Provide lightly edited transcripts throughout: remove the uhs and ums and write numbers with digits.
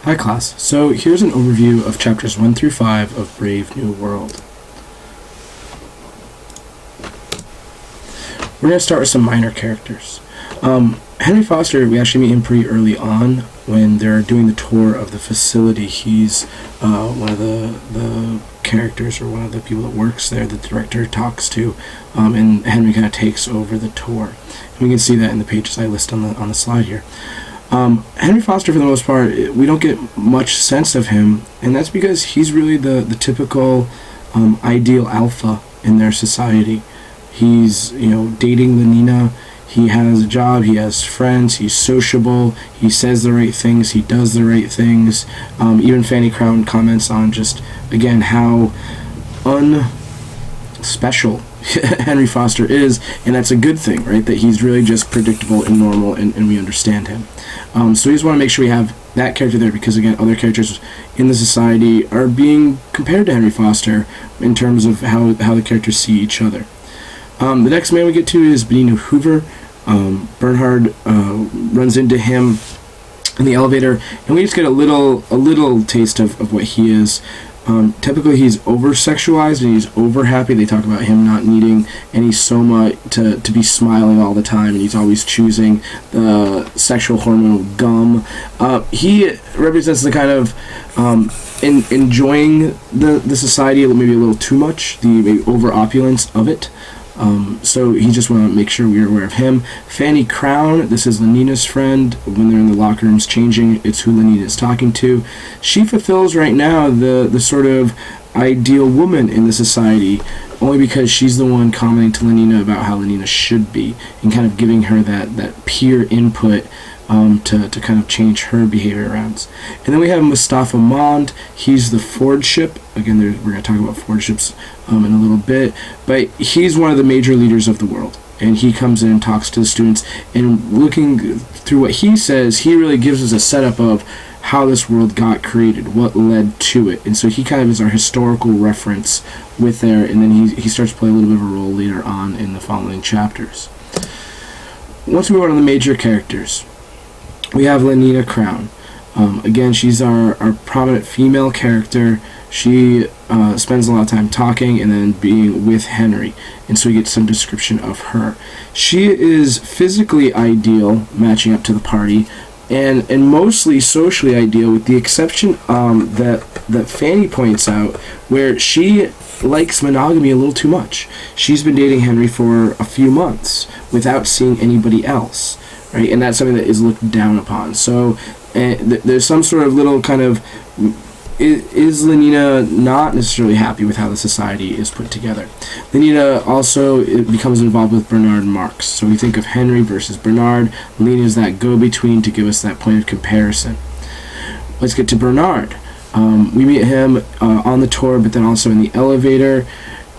Hi class, so here's an overview of chapters 1 through 5 of Brave New World. We're going to start with some minor characters. Henry Foster, we actually meet him pretty early on when they're doing the tour of the facility. He's one of the characters, or one of the people that works there, the director talks to, and Henry kind of takes over the tour. And we can see that in the pages I list on the slide here. Henry Foster, for the most part, we don't get much sense of him, and that's because he's really the typical ideal alpha in their society. He's, dating Lenina. He has a job, he has friends, he's sociable, he says the right things, he does the right things. Even Fanny Crown comments on just, again, how unspecial Henry Foster is, and that's a good thing, right? That he's really just predictable and normal, and we understand him. So we just want to make sure we have that character there, because, again, other characters in the society are being compared to Henry Foster in terms of how the characters see each other. The next man we get to is Benito Hoover. Bernhard runs into him in the elevator, and we just get a little taste of what he is. Typically, he's over-sexualized and he's over-happy. They talk about him not needing any soma to be smiling all the time, and he's always choosing the sexual hormonal gum. He represents the kind of enjoying the society maybe a little too much, the maybe over-opulence of it. So he just want to make sure we're aware of him. Fanny Crown, this is Lenina's friend. When they're in the locker rooms changing, it's who Lenina is talking to. She fulfills right now the sort of ideal woman in the society, only because she's the one commenting to Lenina about how Lenina should be, and kind of giving her that peer input to kind of change her behavior around. And then we have Mustafa Mond. He's the Ford ship. Again, we're going to talk about Ford ships in a little bit, but he's one of the major leaders of the world, and he comes in and talks to the students, and looking through what he says, he really gives us a setup of how this world got created, what led to it. And so he kind of is our historical reference with there, and then he starts to play a little bit of a role later on in the following chapters. Once we move on to the major characters, we have Lenina Crown. Again, she's our prominent female character. She spends a lot of time talking and then being with Henry, and so we get some description of her. She is physically ideal, matching up to the party, and mostly socially ideal, with the exception that Fanny points out, where she likes monogamy a little too much. She's been dating Henry for a few months without seeing anybody else. Right, and that's something that is looked down upon. So there's some sort of little kind of, is Lenina not necessarily happy with how the society is put together. Lenina also becomes involved with Bernard Marx. So we think of Henry versus Bernard. Lenina is that go-between to give us that point of comparison. Let's get to Bernard. We meet him on the tour, but then also in the elevator.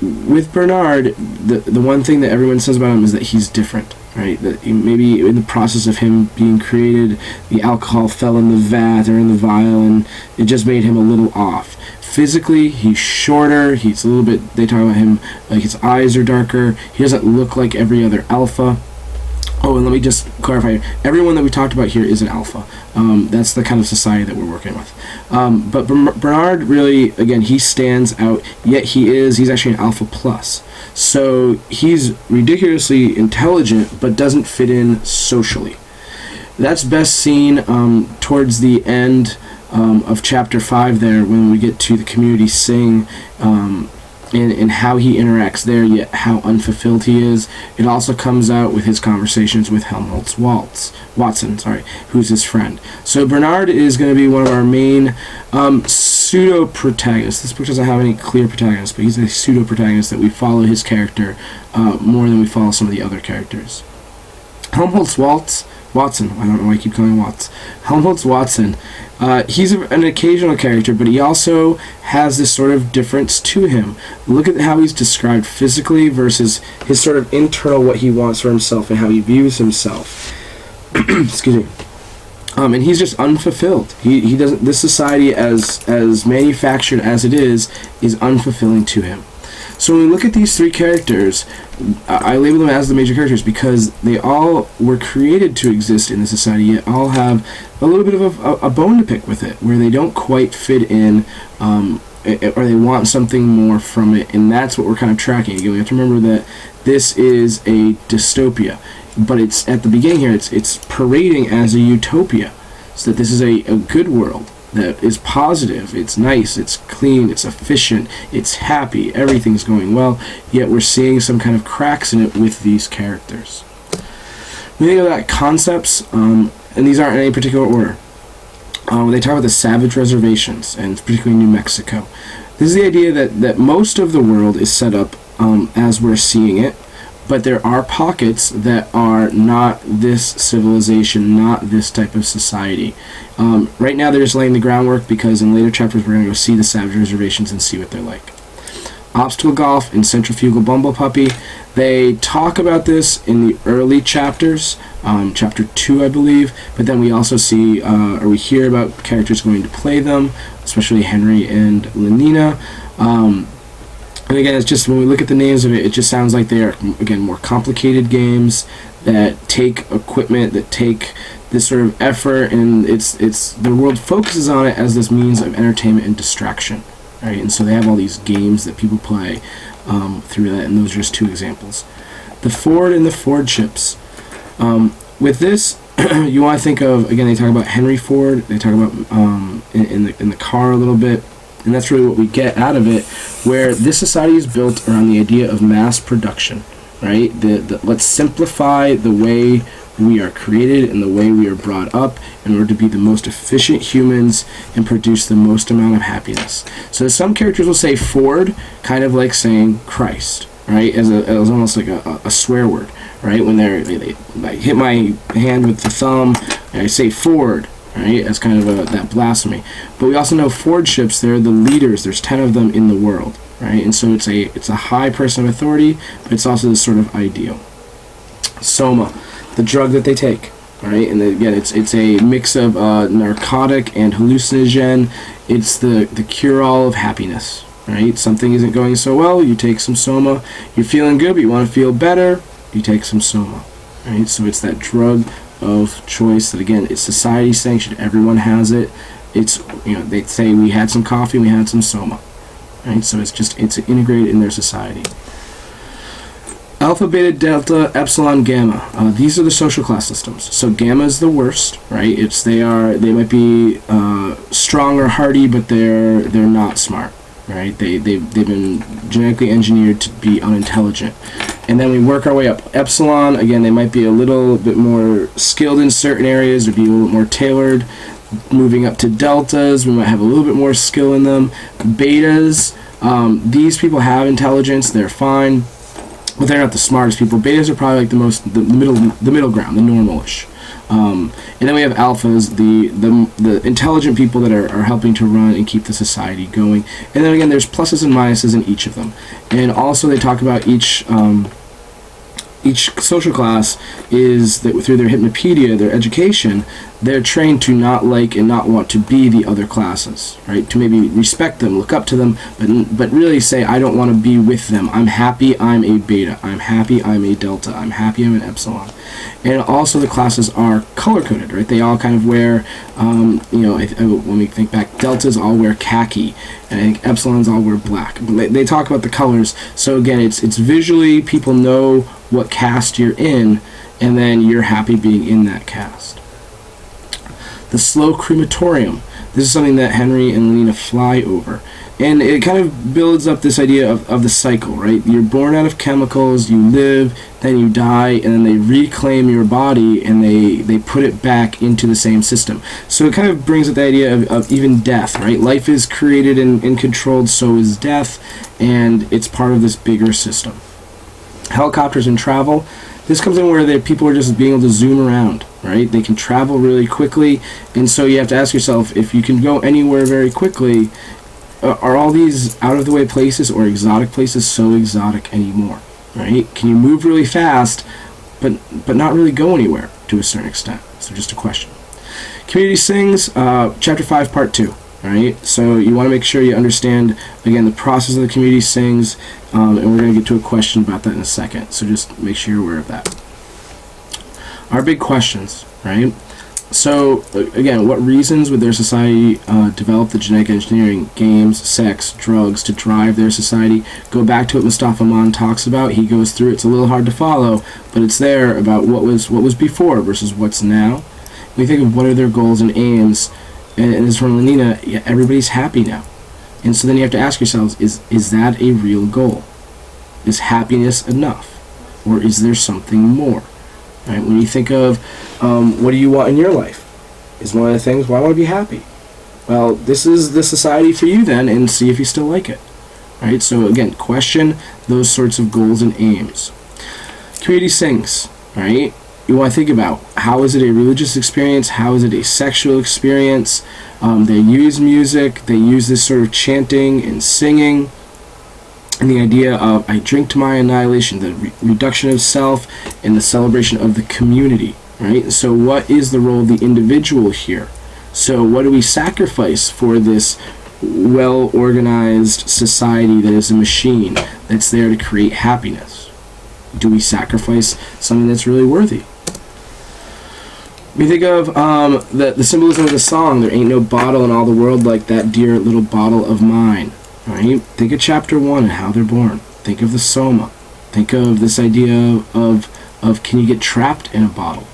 With Bernard, the one thing that everyone says about him is that he's different. Right, that maybe in the process of him being created, the alcohol fell in the vat or in the vial, and it just made him a little off. Physically, he's shorter. He's a little bit. They talk about him like his eyes are darker. He doesn't look like every other alpha. Oh, and let me just clarify. Everyone that we talked about here is an alpha. That's the kind of society that we're working with. But Bernard really, again, he stands out. Yet he's actually an alpha plus. So he's ridiculously intelligent, but doesn't fit in socially. That's best seen towards the end of chapter 5 there, when we get to the community sing, and how he interacts there, yet how unfulfilled he is. It also comes out with his conversations with Helmholtz Watson, who's his friend. So Bernard is going to be one of our main pseudo-protagonists. This book doesn't have any clear protagonists, but he's a pseudo-protagonist that we follow his character more than we follow some of the other characters. Helmholtz Watson, I don't know why I keep calling him Watts. Helmholtz Watson, he's an occasional character, but he also has this sort of difference to him. Look at how he's described physically versus his sort of internal, what he wants for himself and how he views himself. Excuse me. And he's just unfulfilled. He doesn't. This society, as manufactured as it is unfulfilling to him. So when we look at these three characters, I label them as the major characters because they all were created to exist in the society, yet all have a little bit of a bone to pick with it, where they don't quite fit in, or they want something more from it, and that's what we're kind of tracking. Again, we have to remember that this is a dystopia, but it's at the beginning here, it's parading as a utopia, so that this is a good world that is positive, it's nice, it's clean, it's efficient, it's happy, everything's going well, yet we're seeing some kind of cracks in it with these characters. When you think about concepts, and these aren't in any particular order, when they talk about the savage reservations, and particularly New Mexico, this is the idea that most of the world is set up as we're seeing it, but there are pockets that are not this civilization, not this type of society. Right now they're just laying the groundwork because in later chapters we're going to go see the savage reservations and see what they're like. Obstacle golf and centrifugal bumble puppy, they talk about this in the early chapters, chapter 2 I believe, but then we also see, or we hear about characters going to play them, especially Henry and Lenina. And again, it's just when we look at the names of it, it just sounds like they are, again, more complicated games that take equipment, that take this sort of effort, and the world focuses on it as this means of entertainment and distraction, right? And so they have all these games that people play through that, and those are just two examples. The Ford and the Ford ships. With this, you want to think of, again, they talk about Henry Ford, they talk about in the car a little bit, and that's really what we get out of it, where this society is built around the idea of mass production, right? Let's simplify the way we are created and the way we are brought up in order to be the most efficient humans and produce the most amount of happiness. So some characters will say Ford, kind of like saying Christ, right? As almost like a swear word, right? When they hit my hand with the thumb, and I say Ford, right, as kind of that blasphemy. But we also know Ford ships, they're the leaders. There's 10 of them in the world, right? And so it's a high person of authority, but it's also this sort of ideal. Soma, the drug that they take, right? And again, it's a mix of narcotic and hallucinogen. It's the cure-all of happiness, right? Something isn't going so well, you take some Soma. You're feeling good, but you want to feel better, you take some Soma, right? So it's that drug of choice that, again, it's society sanctioned, everyone has it. It's, they say we had some coffee, we had some Soma, right? So it's integrated in their society. Alpha, beta, delta, epsilon, gamma. These are the social class systems. So gamma is the worst, right? They might be strong or hardy, but they're not smart, right? They've been genetically engineered to be unintelligent. And then we work our way up. Epsilon, again, they might be a little bit more skilled in certain areas or be a little bit more tailored. Moving up to deltas, we might have a little bit more skill in them. Betas, these people have intelligence, they're fine, but they're not the smartest people. Betas are probably like the middle ground, the normalish. And then we have alphas, the intelligent people that are helping to run and keep the society going. And then again, there's pluses and minuses in each of them. And also they talk about each social class is that through their hypnopedia, their education, they're trained to not like and not want to be the other classes, right? To maybe respect them, look up to them, but really say, I don't want to be with them. I'm happy I'm a beta. I'm happy I'm a delta. I'm happy I'm an epsilon. And also the classes are color-coded, right? They all kind of wear, when we think back, deltas all wear khaki, and I think epsilons all wear black. But they talk about the colors, so again, it's visually, people know what caste you're in, and then you're happy being in that caste. The slow crematorium. This is something that Henry and Lena fly over. And it kind of builds up this idea of the cycle, right? You're born out of chemicals, you live, then you die, and then they reclaim your body and they put it back into the same system. So it kind of brings up the idea of even death, right? Life is created and controlled, so is death, and it's part of this bigger system. Helicopters and travel. This comes in where people are just being able to zoom around, right? They can travel really quickly, and so you have to ask yourself, if you can go anywhere very quickly, are all these out-of-the-way places or exotic places so exotic anymore, right? Can you move really fast, but not really go anywhere to a certain extent? So just a question. Community Sings, Chapter 5, Part 2. Right? So you want to make sure you understand, again, the process of the community sings, and we're going to get to a question about that in a second. So just make sure you're aware of that. Our big questions, right? So again, what reasons would their society develop the genetic engineering, games, sex, drugs to drive their society? Go back to what Mustafa Mann talks about. He goes through. It's a little hard to follow, but it's there about what was before versus what's now. We think of what are their goals and aims. And as for Lenina, yeah, everybody's happy now. And so then you have to ask yourselves, is that a real goal? Is happiness enough? Or is there something more? Right? When you think of what do you want in your life, is one of the things, well, I want to be happy. Well, this is the society for you then, and see if you still like it. Right? So again, question those sorts of goals and aims. Community sings, right? You want to think about, how is it a religious experience? How is it a sexual experience? They use music. They use this sort of chanting and singing. And the idea of, I drink to my annihilation, the reduction of self and the celebration of the community. Right? So what is the role of the individual here? So what do we sacrifice for this well-organized society that is a machine that's there to create happiness? Do we sacrifice something that's really worthy? We think of the symbolism of the song, there ain't no bottle in all the world like that dear little bottle of mine. Right? Think of chapter 1 and how they're born. Think of the soma. Think of this idea of can you get trapped in a bottle?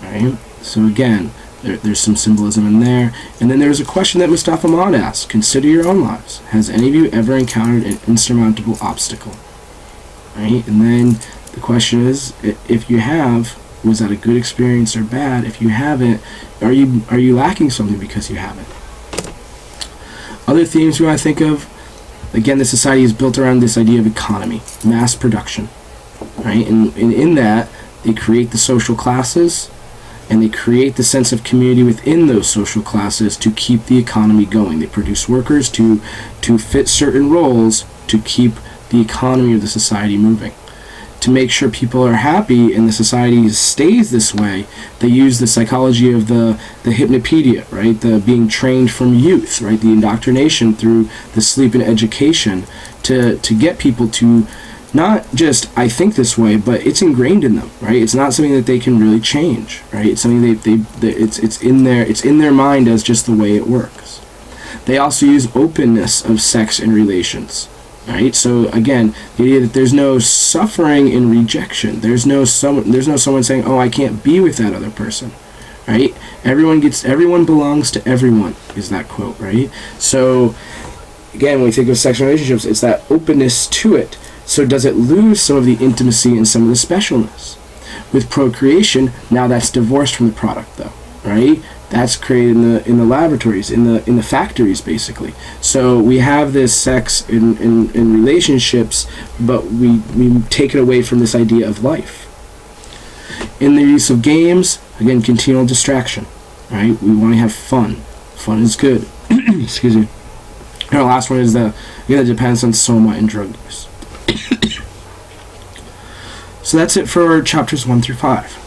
Right? So again, there's some symbolism in there. And then there's a question that Mustafa Mann asks. Consider your own lives. Has any of you ever encountered an insurmountable obstacle? Right? And then the question is, if you have, was that a good experience or bad? If you haven't, are you lacking something because you haven't? Other themes we want to think of, again, the society is built around this idea of economy, mass production, right? And in that, they create the social classes, and they create the sense of community within those social classes to keep the economy going. They produce workers to fit certain roles to keep the economy of the society moving. To make sure people are happy and the society stays this way, they use the psychology of the hypnopedia, right? The being trained from youth, right? The indoctrination through the sleep and education to get people to not just, I think this way, but it's ingrained in them, right? It's not something that they can really change, right? It's something it's in their mind as just the way it works. They also use openness of sex and relations. Right? So again, the idea that there's no suffering in rejection. There's no someone saying, "Oh, I can't be with that other person." Right? Everyone belongs to everyone is that quote, right? So again, when we think of sexual relationships, it's that openness to it. So does it lose some of the intimacy and some of the specialness? With procreation, now that's divorced from the product though, right? That's created in the laboratories, in the factories, basically. So we have this sex in relationships, but we take it away from this idea of life. In the use of games, again, continual distraction. Right? We want to have fun. Fun is good. Excuse me. And our last one is it depends on soma and drug use. So that's it for chapters 1 through 5.